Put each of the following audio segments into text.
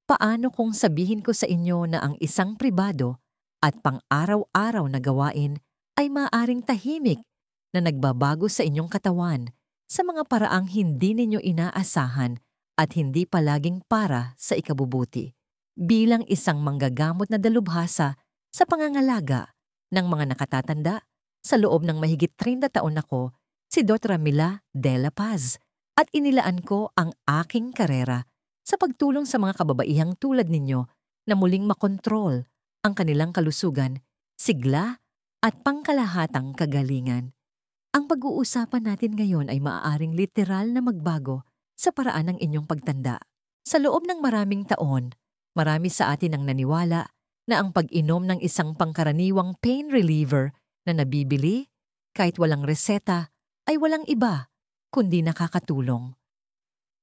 Paano kung sabihin ko sa inyo na ang isang pribado at pang-araw-araw na gawain ay maaring tahimik na nagbabago sa inyong katawan sa mga paraang hindi ninyo inaasahan at hindi palaging para sa ikabubuti? Bilang isang manggagamot na dalubhasa sa pangangalaga ng mga nakatatanda, sa loob ng mahigit 30 taon ako, si Dr. Mila De La Paz, at inilaan ko ang aking karera sa pagtulong sa mga kababaihang tulad ninyo na muling makontrol ang kanilang kalusugan, sigla at pangkalahatang kagalingan. Ang pag-uusapan natin ngayon ay maaaring literal na magbago sa paraan ng inyong pagtanda. Sa loob ng maraming taon, marami sa atin ang naniwala na ang pag-inom ng isang pangkaraniwang pain reliever na nabibili kahit walang reseta ay walang iba kundi nakakatulong.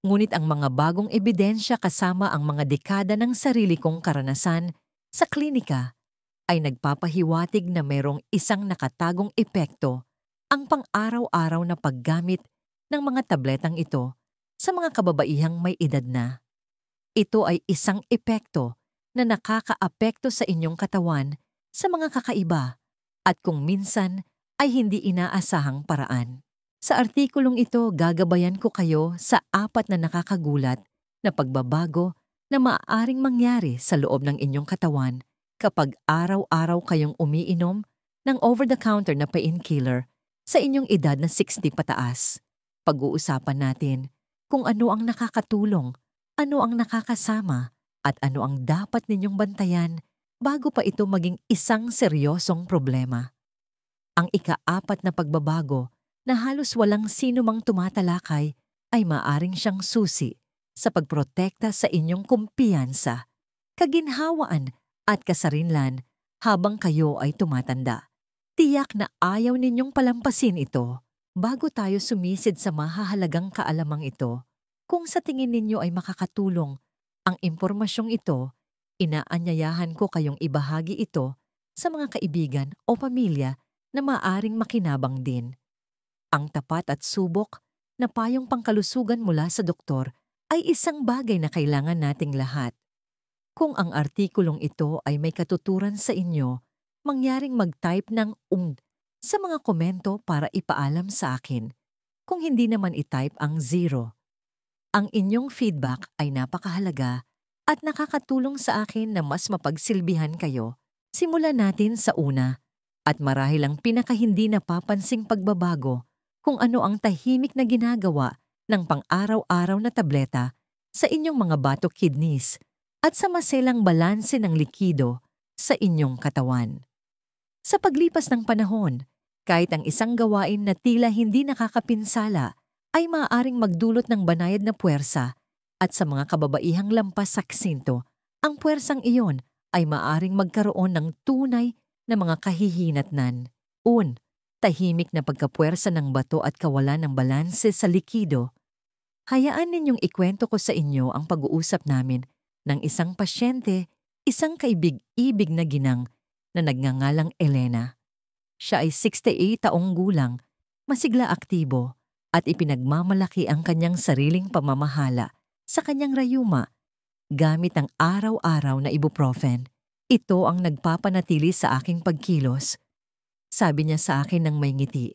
Ngunit ang mga bagong ebidensya kasama ang mga dekada ng sarili kong karanasan sa klinika ay nagpapahiwatig na mayroong isang nakatagong epekto ang pang-araw-araw na paggamit ng mga tabletang ito sa mga kababaihang may edad na. Ito ay isang epekto na nakakaapekto sa inyong katawan sa mga kakaiba at kung minsan ay hindi inaasahang paraan. Sa artikulong ito, gagabayan ko kayo sa 4 na nakakagulat na pagbabago na maaaring mangyari sa loob ng inyong katawan kapag araw-araw kayong umiinom ng over-the-counter na painkiller sa inyong edad na 60 pataas. Pag-uusapan natin kung ano ang nakakatulong, ano ang nakakasama, at ano ang dapat ninyong bantayan bago pa ito maging isang seryosong problema. Ang ika-4 na pagbabago na halos walang sino mang tumatalakay ay maaring siyang susi sa pagprotekta sa inyong kumpiyansa, kaginhawaan at kasarinlan habang kayo ay tumatanda. Tiyak na ayaw ninyong palampasin ito bago tayo sumisid sa mahahalagang kaalamang ito. Kung sa tingin ninyo ay makakatulong ang impormasyong ito, inaanyayahan ko kayong ibahagi ito sa mga kaibigan o pamilya na maaring makinabang din. Ang tapat at subok na payong pangkalusugan mula sa doktor ay isang bagay na kailangan nating lahat. Kung ang artikulong ito ay may katuturan sa inyo, mangyaring mag-type ng sa mga komento para ipaalam sa akin. Kung hindi naman i-type ang 0. Ang inyong feedback ay napakahalaga at nakakatulong sa akin na mas mapagsilbihan kayo. Simulan natin sa una at marahil ang pinakahindi napapansing pagbabago kung ano ang tahimik na ginagawa ng pang-araw-araw na tableta sa inyong mga batok kidneys at sa maselang balanse ng likido sa inyong katawan. Sa paglipas ng panahon, kahit ang isang gawain na tila hindi nakakapinsala ay maaaring magdulot ng banayad na puwersa at sa mga kababaihang lampas sa ksinto, ang puwersang iyon ay maaaring magkaroon ng tunay na mga kahihinatnan. Tahimik na pagkapuwersa ng bato at kawalan ng balanse sa likido. Hayaan ninyong ikwento ko sa inyo ang pag-uusap namin ng isang pasyente, isang kaibig-ibig na ginang na nagngangalang Elena. Siya ay 68 taong gulang, masigla aktibo, at ipinagmamalaki ang kanyang sariling pamamahala sa kanyang rayuma gamit ang araw-araw na ibuprofen. Ito ang nagpapanatili sa aking pagkilos, sabi niya sa akin ng may ngiti.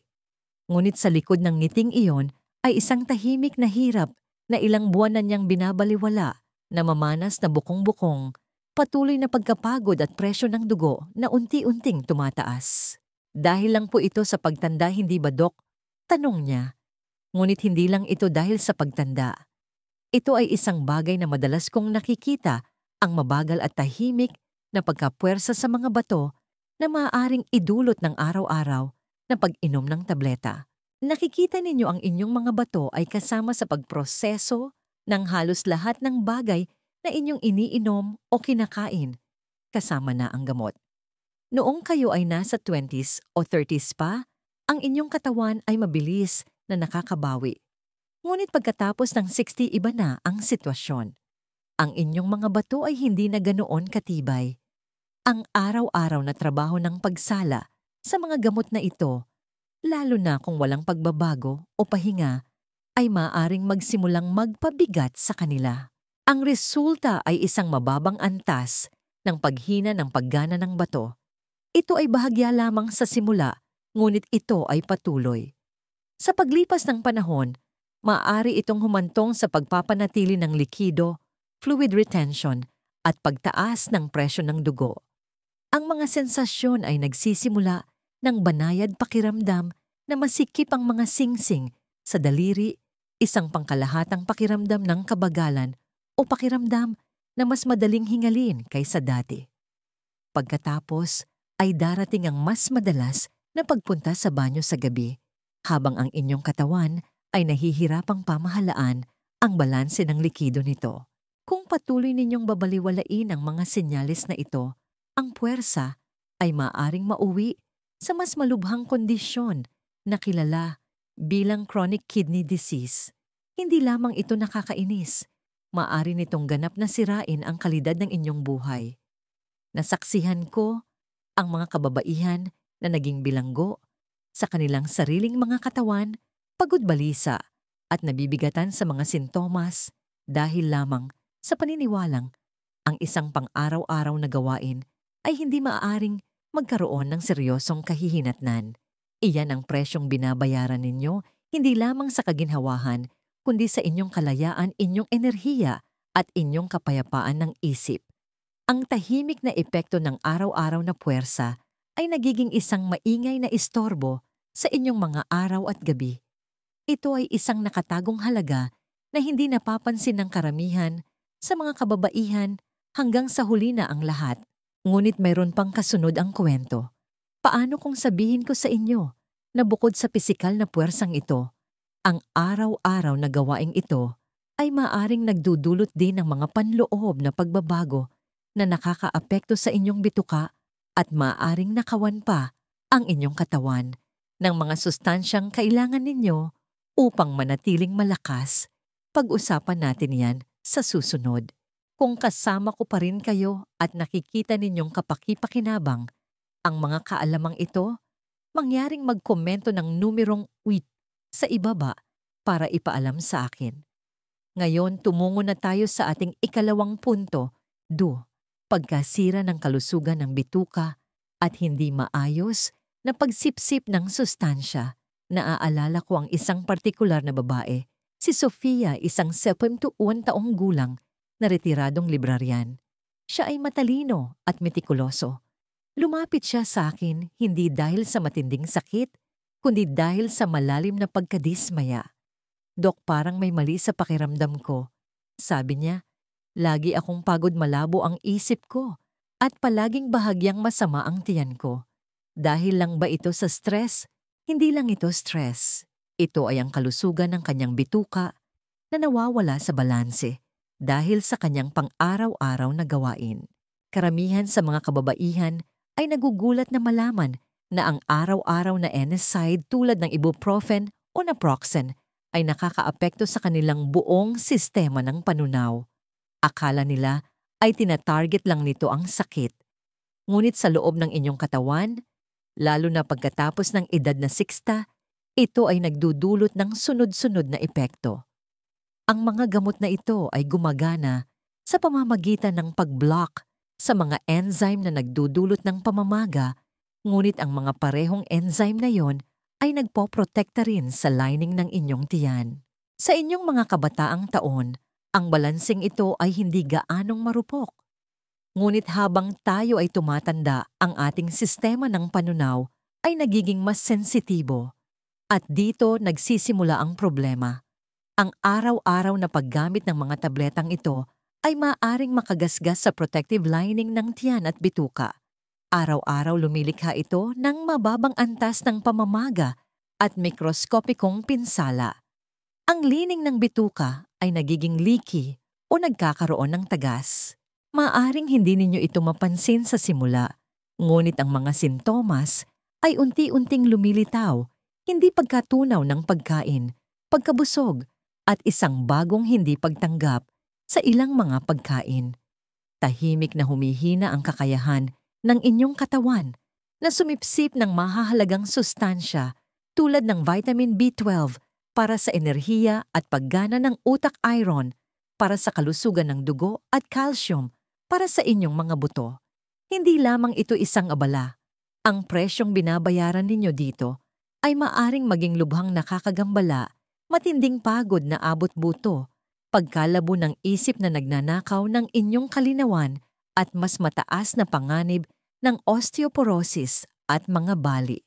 Ngunit sa likod ng ngiting iyon ay isang tahimik na hirap na ilang buwan na niyang binabaliwala, na mamanas na bukong-bukong, patuloy na pagkapagod at presyo ng dugo na unti-unting tumataas. Dahil lang po ito sa pagtanda, hindi ba, Dok? Tanong niya. Ngunit hindi lang ito dahil sa pagtanda. Ito ay isang bagay na madalas kong nakikita, ang mabagal at tahimik na pagkapuwersa sa mga bato na maaaring idulot ng araw-araw na pag-inom ng tableta. Nakikita ninyo ang inyong mga bato ay kasama sa pagproseso ng halos lahat ng bagay na inyong iniinom o kinakain, kasama na ang gamot. Noong kayo ay nasa 20s o 30s pa, ang inyong katawan ay mabilis na nakakabawi. Ngunit pagkatapos ng 60, iba na ang sitwasyon. Ang inyong mga bato ay hindi na ganoon katibay. Ang araw-araw na trabaho ng pagsala sa mga gamot na ito, lalo na kung walang pagbabago o pahinga, ay maaaring magsimulang magpabigat sa kanila. Ang resulta ay isang mababang antas ng paghina ng paggana ng bato. Ito ay bahagya lamang sa simula, ngunit ito ay patuloy. Sa paglipas ng panahon, maaari itong humantong sa pagpapanatili ng likido, fluid retention, at pagtaas ng presyo ng dugo. Ang mga sensasyon ay nagsisimula ng banayad pakiramdam na masikip ang mga singsing sa daliri, isang pangkalahatang pakiramdam ng kabagalan o pakiramdam na mas madaling hingalin kaysa dati. Pagkatapos ay darating ang mas madalas na pagpunta sa banyo sa gabi, habang ang inyong katawan ay nahihirapang pamahalaan ang balanse ng likido nito. Kung patuloy ninyong babaliwalain ang mga senyales na ito, ang puwersa ay maaring mauwi sa mas malubhang kondisyon na kilala bilang chronic kidney disease. Hindi lamang ito nakakainis, maaari nitong ganap na sirain ang kalidad ng inyong buhay. Nasaksihan ko ang mga kababaihan na naging bilanggo sa kanilang sariling mga katawan, pagod balisa at nabibigatan sa mga sintomas dahil lamang sa paniniwalang ang isang pang-araw-araw na gawain ay hindi maaaring magkaroon ng seryosong kahihinatnan. Iyan ang presyong binabayaran ninyo hindi lamang sa kaginhawahan kundi sa inyong kalayaan, inyong enerhiya at inyong kapayapaan ng isip. Ang tahimik na epekto ng araw-araw na puwersa ay nagiging isang maingay na istorbo sa inyong mga araw at gabi. Ito ay isang nakatagong halaga na hindi napapansin ng karamihan sa mga kababaihan hanggang sa huli na ang lahat. Ngunit mayroon pang kasunod ang kwento. Paano kung sabihin ko sa inyo na bukod sa pisikal na puwersang ito, ang araw-araw na gawaing ito ay maaring nagdudulot din ng mga panloob na pagbabago na nakakaapekto sa inyong bituka at maaring nakawan pa ang inyong katawan ng mga sustansyang kailangan ninyo upang manatiling malakas. Pag-usapan natin yan sa susunod. Kung kasama ko pa rin kayo at nakikita ninyong kapaki-pakinabang ang mga kaalamang ito, mangyaring magkomento ng numerong WIT sa ibaba para ipaalam sa akin. Ngayon, tumungo na tayo sa ating ikalawang punto, pagkasira ng kalusugan ng bituka at hindi maayos na pagsipsip ng sustansya. Naaalala ko ang isang partikular na babae, si Sofia, isang 71 taong gulang na retiradong libraryan. Siya ay matalino at metikuloso. Lumapit siya sa akin hindi dahil sa matinding sakit, kundi dahil sa malalim na pagkadismaya. Dok, parang may mali sa pakiramdam ko. Sabi niya, lagi akong pagod, malabo ang isip ko at palaging bahagyang masama ang tiyan ko. Dahil lang ba ito sa stress? Hindi lang ito stress. Ito ay ang kalusugan ng kanyang bituka na nawawala sa balanse dahil sa kanyang pang-araw-araw na gawain. Karamihan sa mga kababaihan ay nagugulat na malaman na ang araw-araw na NSAID tulad ng ibuprofen o naproxen ay nakakaapekto sa kanilang buong sistema ng panunaw. Akala nila ay tinatarget lang nito ang sakit. Ngunit sa loob ng inyong katawan, lalo na pagkatapos ng edad na 60, ito ay nagdudulot ng sunod-sunod na epekto. Ang mga gamot na ito ay gumagana sa pamamagitan ng pag-block sa mga enzyme na nagdudulot ng pamamaga, ngunit ang mga parehong enzyme na yon ay nagpoprotekta rin sa lining ng inyong tiyan. Sa inyong mga kabataang taon, ang balansing ito ay hindi gaanong marupok. Ngunit habang tayo ay tumatanda, ang ating sistema ng panunaw ay nagiging mas sensitibo. At dito nagsisimula ang problema. Ang araw-araw na paggamit ng mga tabletang ito ay maaaring makagasgas sa protective lining ng tiyan at bituka. Araw-araw lumilikha ito ng mababang antas ng pamamaga at mikroskopikong pinsala. Ang lining ng bituka ay nagiging leaky o nagkakaroon ng tagas. Maaring hindi ninyo ito mapansin sa simula, ngunit ang mga sintomas ay unti-unting lumilitaw, hindi pagkatunaw ng pagkain, pagkabusog, at isang bagong hindi pagtanggap sa ilang mga pagkain. Tahimik na humihina ang kakayahan ng inyong katawan na sumipsip ng mahahalagang sustansya tulad ng vitamin B12 para sa enerhiya at paggana ng utak iron para sa kalusugan ng dugo at calcium para sa inyong mga buto. Hindi lamang ito isang abala. Ang presyong binabayaran ninyo dito ay maaring maging lubhang nakakagambala, matinding pagod na abot buto, pagkalabo ng isip na nagnanakaw ng inyong kalinawan at mas mataas na panganib ng osteoporosis at mga bali.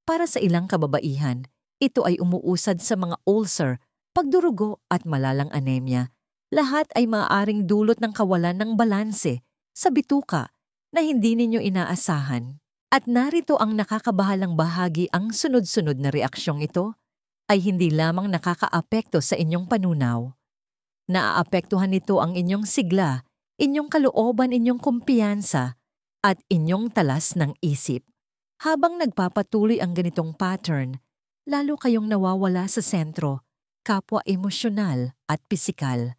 Para sa ilang kababaihan, ito ay umuusad sa mga ulcer, pagdurugo at malalang anemia. Lahat ay maaaring dulot ng kawalan ng balanse sa bituka na hindi ninyo inaasahan. At narito ang nakakabahalang bahagi, ang sunod-sunod na reaksyong ito ay hindi lamang nakakaapekto sa inyong panunaw. Naaapektuhan nito ang inyong sigla, inyong kalooban, inyong kumpiyansa, at inyong talas ng isip. Habang nagpapatuloy ang ganitong pattern, lalo kayong nawawala sa sentro, kapwa emosyonal at pisikal.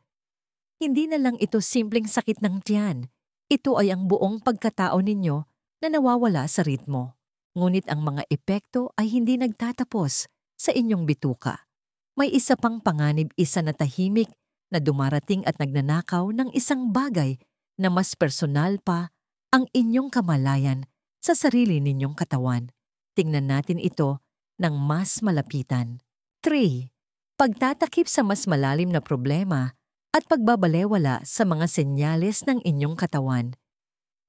Hindi na lang ito simpleng sakit ng tiyan. Ito ay ang buong pagkatao ninyo na nawawala sa ritmo. Ngunit ang mga epekto ay hindi nagtatapos sa inyong bituka. May isa pang panganib, isa na tahimik na dumarating at nagnanakaw ng isang bagay na mas personal pa, ang inyong kamalayan sa sarili ninyong katawan. Tingnan natin ito ng mas malapitan. 3. Pagtatakip sa mas malalim na problema at pagbabalewala sa mga senyales ng inyong katawan.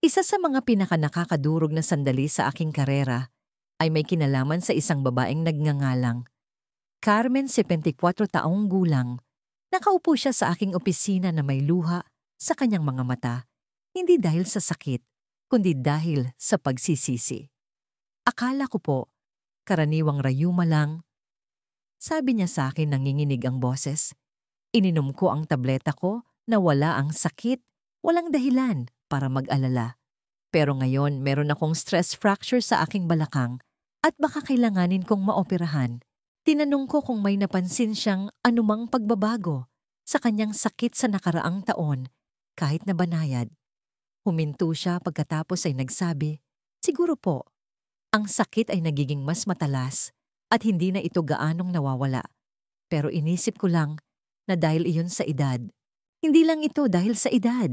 Isa sa mga pinakanakakadurog na sandali sa aking karera ay may kinalaman sa isang babaeng nagngangalang Carmen, 74 taong gulang. Nakaupo siya sa aking opisina na may luha sa kanyang mga mata, hindi dahil sa sakit, kundi dahil sa pagsisisi. Akala ko po, karaniwang rayuma lang. Sabi niya sa akin, nanginginig ang boses. Ininom ko ang tableta ko na wala ang sakit, walang dahilan para mag-alala. Pero ngayon meron akong stress fracture sa aking balakang at baka kailanganin kong maoperahan. Tinanong ko kung may napansin siyang anumang pagbabago sa kanyang sakit sa nakaraang taon kahit na banayad. Huminto siya pagkatapos ay nagsabi, siguro po, ang sakit ay nagiging mas matalas at hindi na ito gaanong nawawala. Pero inisip ko lang na dahil iyon sa edad. Hindi lang ito dahil sa edad.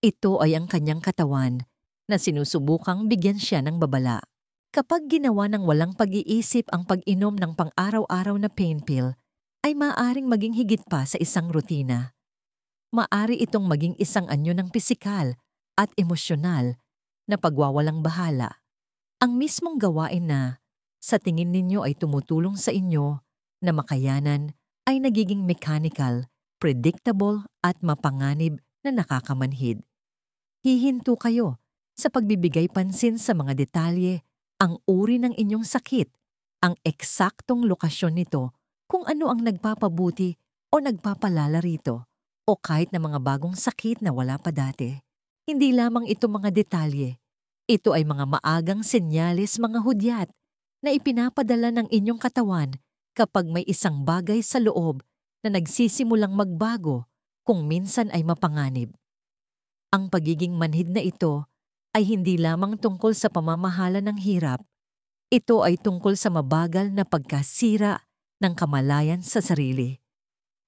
Ito ay ang kanyang katawan na sinusubukang bigyan siya ng babala. Kapag ginawa ng walang pag-iisip ang pag-inom ng pang-araw-araw na pain pill, ay maaaring maging higit pa sa isang rutina. Maari itong maging isang anyo ng pisikal at emosyonal na pagwawalang bahala. Ang mismong gawain na, sa tingin ninyo ay tumutulong sa inyo na makayanan, ay nagiging mechanical, predictable at mapanganib na nakakamanhid. Hihinto kayo sa pagbibigay pansin sa mga detalye, ang uri ng inyong sakit, ang eksaktong lokasyon nito, kung ano ang nagpapabuti o nagpapalala rito, o kahit na mga bagong sakit na wala pa dati. Hindi lamang ito mga detalye, ito ay mga maagang senyales, mga hudyat na ipinapadala ng inyong katawan kapag may isang bagay sa loob na nagsisimulang magbago, kung minsan ay mapanganib. Ang pagiging manhid na ito ay hindi lamang tungkol sa pamamahala ng hirap. Ito ay tungkol sa mabagal na pagkasira ng kamalayan sa sarili.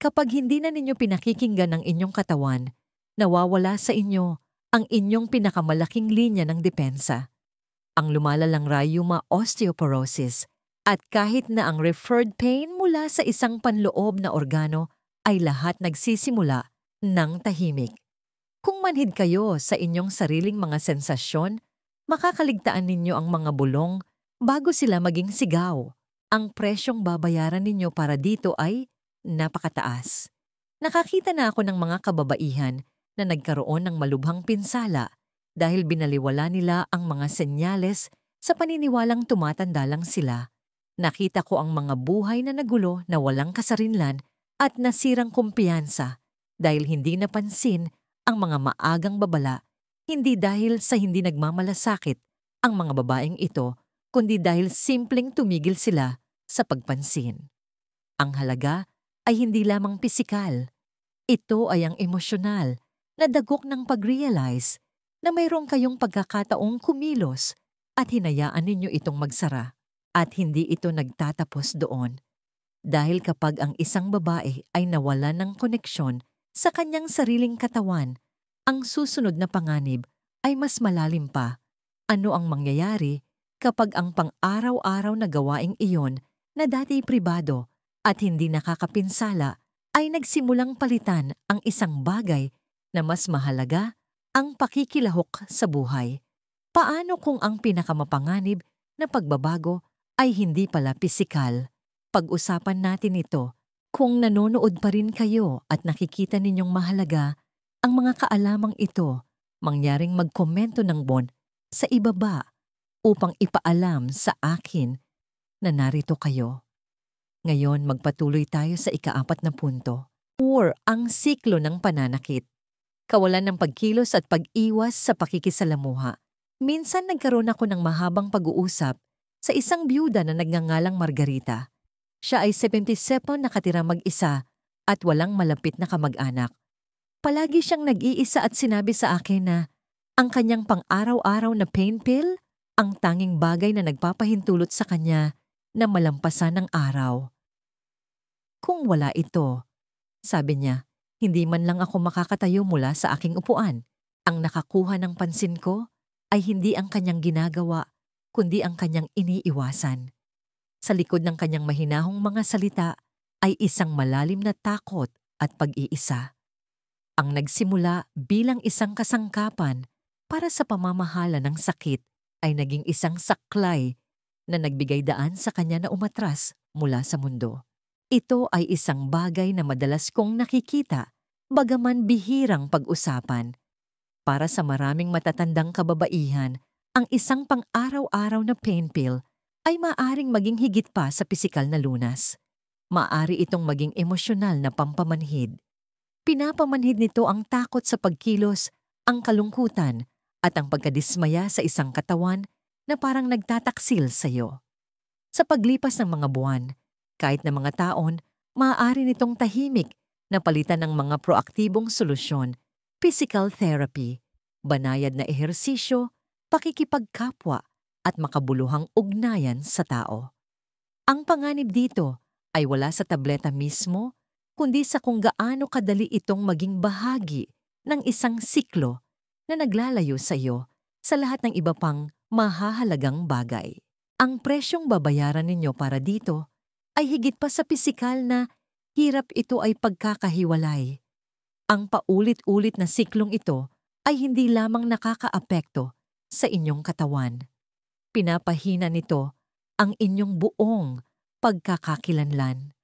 Kapag hindi na ninyo pinakikinggan ang inyong katawan, nawawala sa inyo ang inyong pinakamalaking linya ng depensa. Ang lumalalang rayuma, osteoporosis, at kahit na ang referred pain mula sa isang panloob na organo ay lahat nagsisimula ng tahimik. Kung manhid kayo sa inyong sariling mga sensasyon, makakaligtaan ninyo ang mga bulong bago sila maging sigaw. Ang presyong babayaran ninyo para dito ay napakataas. Nakakita na ako ng mga kababaihan na nagkaroon ng malubhang pinsala dahil binaliwala nila ang mga senyales sa paniniwalang tumatanda lang sila. Nakita ko ang mga buhay na nagulo na walang kasarinlan at nasirang kumpiyansa dahil hindi napansin ang mga maagang babala, hindi dahil sa hindi nagmamalasakit ang mga babaeng ito, kundi dahil simpleng tumigil sila sa pagpansin. Ang halaga ay hindi lamang pisikal. Ito ay ang emosyonal na dagok ng pag-realize na mayroong kayong pagkakataong kumilos at hinayaan ninyo itong magsara. At hindi ito nagtatapos doon. Dahil kapag ang isang babae ay nawalan ng koneksyon sa kanyang sariling katawan, ang susunod na panganib ay mas malalim pa. Ano ang mangyayari kapag ang pang-araw-araw na gawaing iyon na dati pribado at hindi nakakapinsala ay nagsimulang palitan ang isang bagay na mas mahalaga, ang pakikilahok sa buhay? Paano kung ang pinakamapanganib na pagbabago ay hindi pala pisikal? Pag-usapan natin ito. Kung nanonood pa rin kayo at nakikita ninyong mahalaga ang mga kaalamang ito, mangyaring magkomento ng sa ibaba upang ipaalam sa akin na narito kayo. Ngayon magpatuloy tayo sa ika-4 na punto. 4. Ang siklo ng pananakit. Kawalan ng pagkilos at pag-iwas sa pakikisalamuha. Minsan nagkaroon ako ng mahabang pag-uusap sa isang byuda na nagngangalang Margarita. Siya ay 77 nakatira mag-isa at walang malapit na kamag-anak. Palagi siyang nag-iisa at sinabi sa akin na ang kanyang pang-araw-araw na pain pill ang tanging bagay na nagpapahintulot sa kanya na malampasan ng araw. Kung wala ito, sabi niya, hindi man lang ako makakatayo mula sa aking upuan. Ang nakakuha ng pansin ko ay hindi ang kanyang ginagawa, kundi ang kanyang iniiwasan. Sa likod ng kanyang mahinahong mga salita ay isang malalim na takot at pag-iisa. Ang nagsimula bilang isang kasangkapan para sa pamamahala ng sakit ay naging isang saklay na nagbigay daan sa kanya na umatras mula sa mundo. Ito ay isang bagay na madalas kong nakikita, bagaman bihirang pag-usapan. Para sa maraming matatandang kababaihan, ang isang pang-araw-araw na pain pill ay maaring maging higit pa sa pisikal na lunas. Maaari itong maging emosyonal na pampamanhid. Pinapamanhid nito ang takot sa pagkilos, ang kalungkutan, at ang pagkadismaya sa isang katawan na parang nagtataksil sa iyo. Sa paglipas ng mga buwan, kahit na mga taon, maaari nitong tahimik na palitan ng mga proaktibong solusyon, physical therapy, banayad na ehersisyo, pakikipagkapwa, at makabuluhang ugnayan sa tao. Ang panganib dito ay wala sa tableta mismo, kundi sa kung gaano kadali itong maging bahagi ng isang siklo na naglalayo sa iyo sa lahat ng iba pang mahahalagang bagay. Ang presyong babayaran ninyo para dito ay higit pa sa pisikal na hirap. Ito ay pagkakahiwalay. Ang paulit-ulit na siklong ito ay hindi lamang nakakaapekto sa inyong katawan. Pinapahina nito ang inyong buong pagkakakilanlan.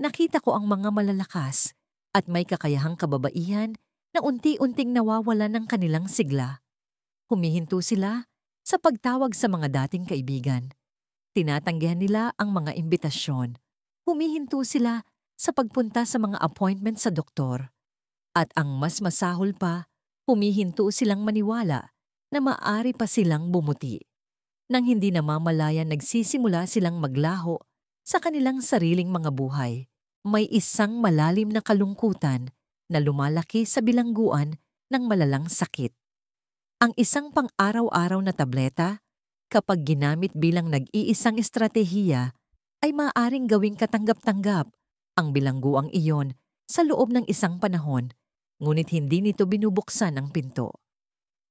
Nakita ko ang mga malalakas at may kakayahang kababaihan na unti-unting nawawala ng kanilang sigla. Humihinto sila sa pagtawag sa mga dating kaibigan. Tinatanggihan nila ang mga imbitasyon. Humihinto sila sa pagpunta sa mga appointment sa doktor. At ang mas masahol pa, humihinto silang maniwala na maaari pa silang bumuti. Nang hindi namamalayan nagsisimula silang maglaho sa kanilang sariling mga buhay. May isang malalim na kalungkutan na lumalaki sa bilangguan ng malalang sakit. Ang isang pang-araw-araw na tableta, kapag ginamit bilang nag-iisang estratehiya, ay maaaring gawing katanggap-tanggap ang bilangguang iyon sa loob ng isang panahon, ngunit hindi nito binubuksan ang pinto.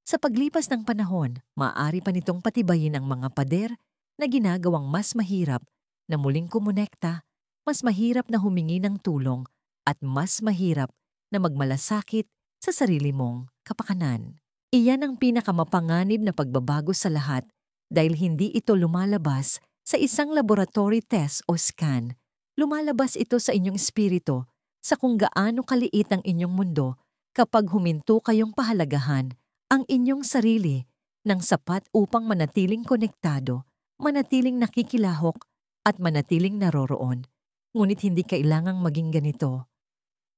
Sa paglipas ng panahon, maaari pa nitong patibayin ang mga pader na ginagawang mas mahirap na muling kumonekta, mas mahirap na humingi ng tulong, at mas mahirap na magmalasakit sa sarili mong kapakanan. Iyan ang pinakamapanganib na pagbabago sa lahat dahil hindi ito lumalabas sa isang laboratory test o scan. Lumalabas ito sa inyong espiritu, sa kung gaano kaliit ang inyong mundo kapag huminto kayong pahalagahan ang inyong sarili ng sapat upang manatiling konektado, manatiling nakikilahok, at manatiling naroroon. Ngunit hindi kailangang maging ganito.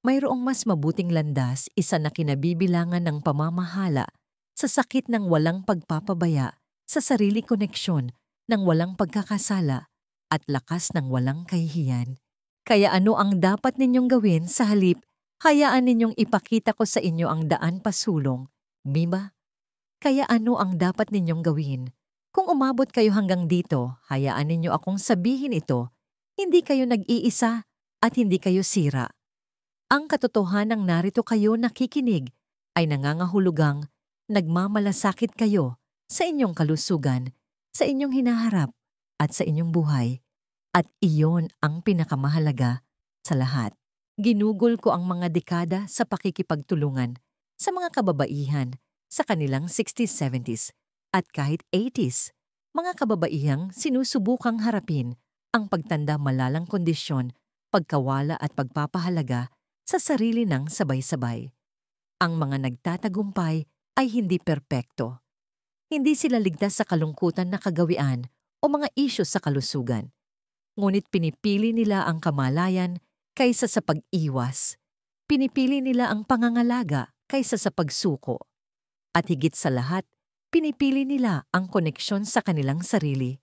Mayroong mas mabuting landas, isa na kinabibilangan ng pamamahala sa sakit ng walang pagpapabaya, sa sarili koneksyon ng walang pagkakasala, at lakas ng walang kahihiyan. Kaya ano ang dapat ninyong gawin sa halip? Hayaan ninyong ipakita ko sa inyo ang daan pasulong. Bima? Kaya ano ang dapat ninyong gawin? Kung umabot kayo hanggang dito, hayaan ninyo akong sabihin ito, hindi kayo nag-iisa at hindi kayo sira. Ang katotohanang narito kayo nakikinig ay nangangahulugang nagmamalasakit kayo sa inyong kalusugan, sa inyong hinaharap at sa inyong buhay. At iyon ang pinakamahalaga sa lahat. Ginugol ko ang mga dekada sa pakikipagtulungan sa mga kababaihan sa kanilang 60s, 70s at kahit 80s. Mga kababaihang sinusubukang harapin ang pagtanda malalang kondisyon, pagkawala at pagpapahalaga sa sarili ng sabay-sabay. Ang mga nagtatagumpay ay hindi perpekto. Hindi sila ligtas sa kalungkutan na kagawian o mga isyu sa kalusugan. Ngunit pinipili nila ang kamalayan kaysa sa pag-iwas. Pinipili nila ang pangangalaga kaysa sa pagsuko. At higit sa lahat, pinipili nila ang koneksyon sa kanilang sarili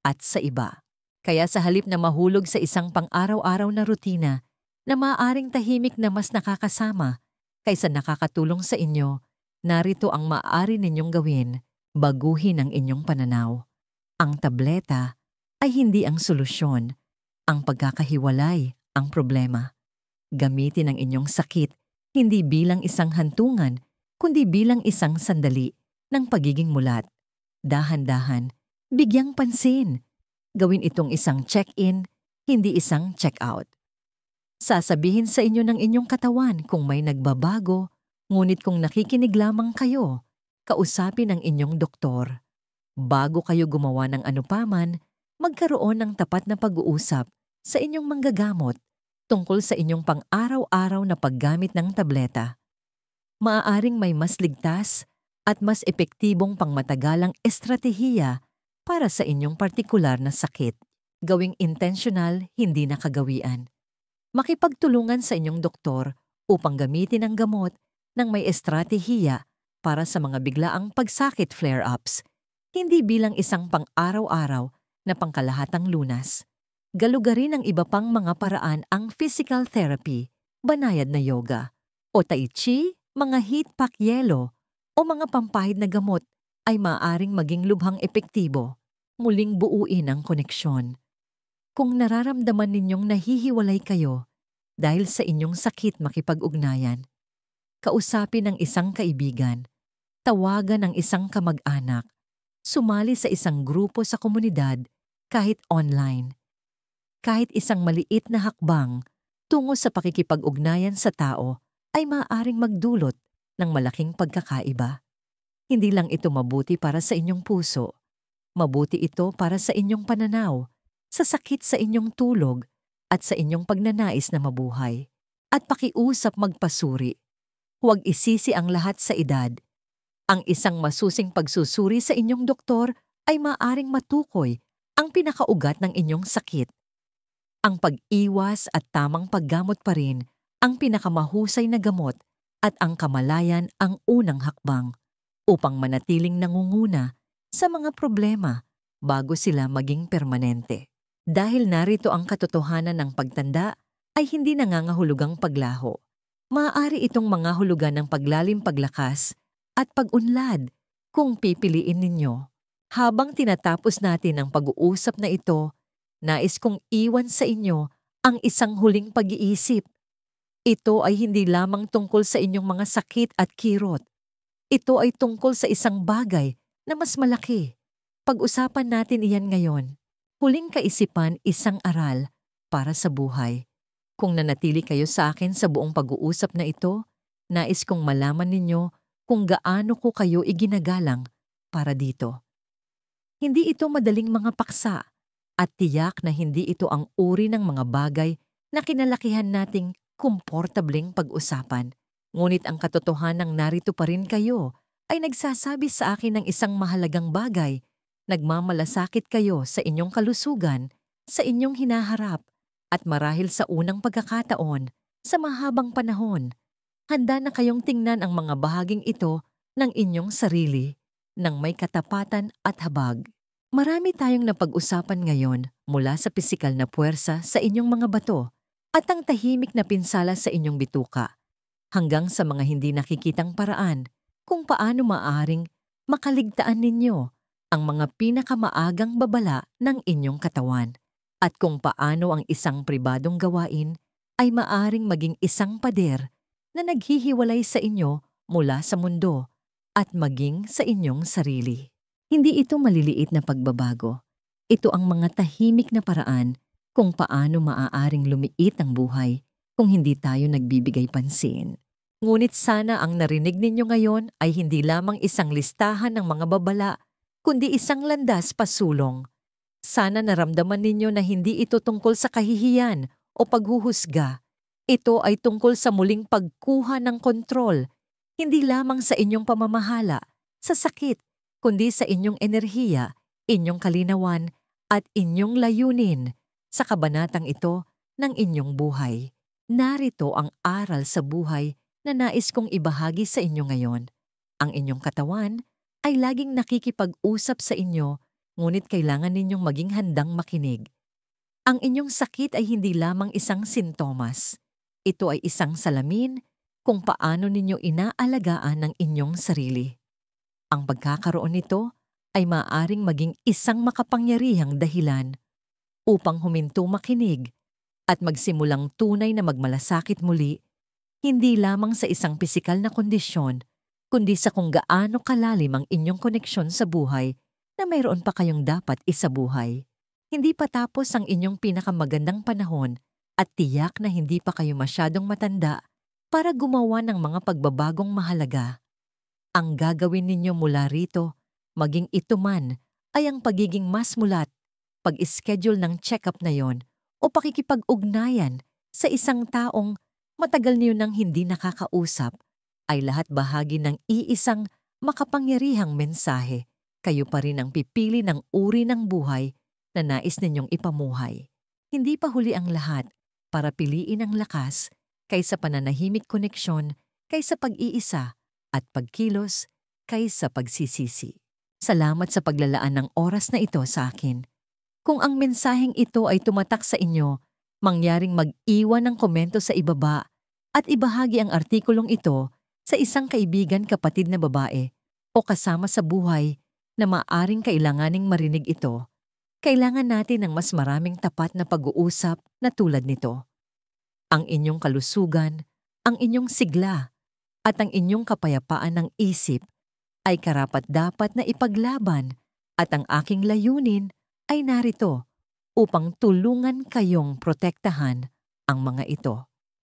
at sa iba. Kaya sa halip na mahulog sa isang pang-araw-araw na rutina na maaaring tahimik na mas nakakasama kaysa nakakatulong sa inyo, narito ang maaari ninyong gawin, baguhin ang inyong pananaw. Ang tableta ay hindi ang solusyon. Ang pagkakahiwalay ang problema. Gamitin ang inyong sakit hindi bilang isang hantungan, kundi bilang isang sandali ng pagiging mulat. Dahan-dahan, bigyang pansin. Gawin itong isang check-in, hindi isang check-out. Sasabihin sa inyo ng inyong katawan kung may nagbabago, ngunit kung nakikinig lamang kayo, kausapin ang inyong doktor. Bago kayo gumawa ng anupaman, magkaroon ng tapat na pag-uusap sa inyong manggagamot tungkol sa inyong pang-araw-araw na paggamit ng tableta. Maaaring may mas ligtas at mas epektibong pangmatagalang estratehiya para sa inyong partikular na sakit. Gawing intentional, hindi nakagawian. Makipagtulungan sa inyong doktor upang gamitin ang gamot ng may estratehiya para sa mga biglaang pagsakit flare-ups, hindi bilang isang pang-araw-araw na pangkalahatang lunas. Galugarin ang iba pang mga paraan ang physical therapy, banayad na yoga, o tai chi, mga heat pack yelo, o mga pampahid na gamot ay maaaring maging lubhang epektibo. Muling buuin ang koneksyon. Kung nararamdaman ninyong nahihiwalay kayo dahil sa inyong sakit makipag-ugnayan, kausapin ang isang kaibigan, tawagan ang isang kamag-anak, sumali sa isang grupo sa komunidad kahit online. Kahit isang maliit na hakbang tungo sa pakikipag-ugnayan sa tao ay maaaring magdulot ng malaking pagkakaiba. Hindi lang ito mabuti para sa inyong puso, mabuti ito para sa inyong pananaw, sa sakit sa inyong tulog at sa inyong pagnanais na mabuhay. At pakiusap magpasuri. Huwag isisi ang lahat sa edad. Ang isang masusing pagsusuri sa inyong doktor ay maaaring matukoy ang pinakaugat ng inyong sakit. Ang pag-iwas at tamang paggamot pa rin ang pinakamahusay na gamot at ang kamalayan ang unang hakbang upang manatiling nangunguna sa mga problema bago sila maging permanente. Dahil narito ang katotohanan ng pagtanda ay hindi nangangahulugang paglaho. Maaari itong mga hulugan ng paglalim paglakas at pag-unlad kung pipiliin ninyo. Habang tinatapos natin ang pag-uusap na ito, nais kong iwan sa inyo ang isang huling pag-iisip. Ito ay hindi lamang tungkol sa inyong mga sakit at kirot. Ito ay tungkol sa isang bagay na mas malaki. Pag-usapan natin iyan ngayon. Huling kaisipan, isang aral para sa buhay. Kung nanatili kayo sa akin sa buong pag-uusap na ito, nais kong malaman ninyo kung gaano ko kayo iginagalang para dito. Hindi ito madaling mga paksa at tiyak na hindi ito ang uri ng mga bagay na kinalakihan nating komportableng pag-usapan. Ngunit ang katotohanang narito pa rin kayo ay nagsasabi sa akin ng isang mahalagang bagay. Nagmamalasakit kayo sa inyong kalusugan, sa inyong hinaharap, at marahil sa unang pagkakataon, sa mahabang panahon, handa na kayong tingnan ang mga bahaging ito ng inyong sarili, ng may katapatan at habag. Marami tayong napag-usapan ngayon mula sa pisikal na puwersa sa inyong mga bato at ang tahimik na pinsala sa inyong bituka, hanggang sa mga hindi nakikitang paraan kung paano maaring makaligtaan ninyo ang mga pinakamaagang babala ng inyong katawan at kung paano ang isang pribadong gawain ay maaring maging isang pader na naghihiwalay sa inyo mula sa mundo at maging sa inyong sarili. Hindi ito maliliit na pagbabago. Ito ang mga tahimik na paraan kung paano maaaring lumiit ang buhay kung hindi tayo nagbibigay pansin. Ngunit sana ang narinig ninyo ngayon ay hindi lamang isang listahan ng mga babala, kundi isang landas pasulong. Sana naramdaman ninyo na hindi ito tungkol sa kahihiyan o paghuhusga. Ito ay tungkol sa muling pagkuha ng kontrol, hindi lamang sa inyong pamamahala, sa sakit, kundi sa inyong enerhiya, inyong kalinawan, at inyong layunin sa kabanatang ito ng inyong buhay. Narito ang aral sa buhay na nais kong ibahagi sa inyo ngayon. Ang inyong katawan ay laging nakikipag-usap sa inyo, ngunit kailangan ninyong maging handang makinig. Ang inyong sakit ay hindi lamang isang sintomas. Ito ay isang salamin kung paano ninyo inaalagaan ang inyong sarili. Ang pagkakaroon nito ay maaaring maging isang makapangyarihang dahilan upang huminto makinig at magsimulang tunay na magmalasakit muli, hindi lamang sa isang pisikal na kondisyon, kundi sa kung gaano kalalim ang inyong koneksyon sa buhay na mayroon pa kayong dapat isabuhay. Hindi pa tapos ang inyong pinakamagandang panahon at tiyak na hindi pa kayo masyadong matanda para gumawa ng mga pagbabagong mahalaga. Ang gagawin ninyo mula rito, maging ito man, ay ang pagiging mas mulat, pag-schedule ng check-up na yon o pakikipag-ugnayan sa isang taong matagal niyo nang hindi nakakausap, ay lahat bahagi ng iisang makapangyarihang mensahe. Kayo pa rin ang pipili ng uri ng buhay na nais ninyong ipamuhay. Hindi pa huli ang lahat para piliin ang lakas kaysa pananahimik koneksyon, kaysa pag-iisa at pagkilos kaysa pagsisisi. Salamat sa paglalaan ng oras na ito sa akin. Kung ang mensaheng ito ay tumatak sa inyo, mangyaring mag-iwan ng komento sa ibaba at ibahagi ang artikulong ito sa isang kaibigan, kapatid na babae o kasama sa buhay na maaring kailanganing marinig ito. Kailangan natin ng mas maraming tapat na pag-uusap na tulad nito. Ang inyong kalusugan, ang inyong sigla, at ang inyong kapayapaan ng isip ay karapat-dapat na ipaglaban, at ang aking layunin ay narito upang tulungan kayong protektahan ang mga ito.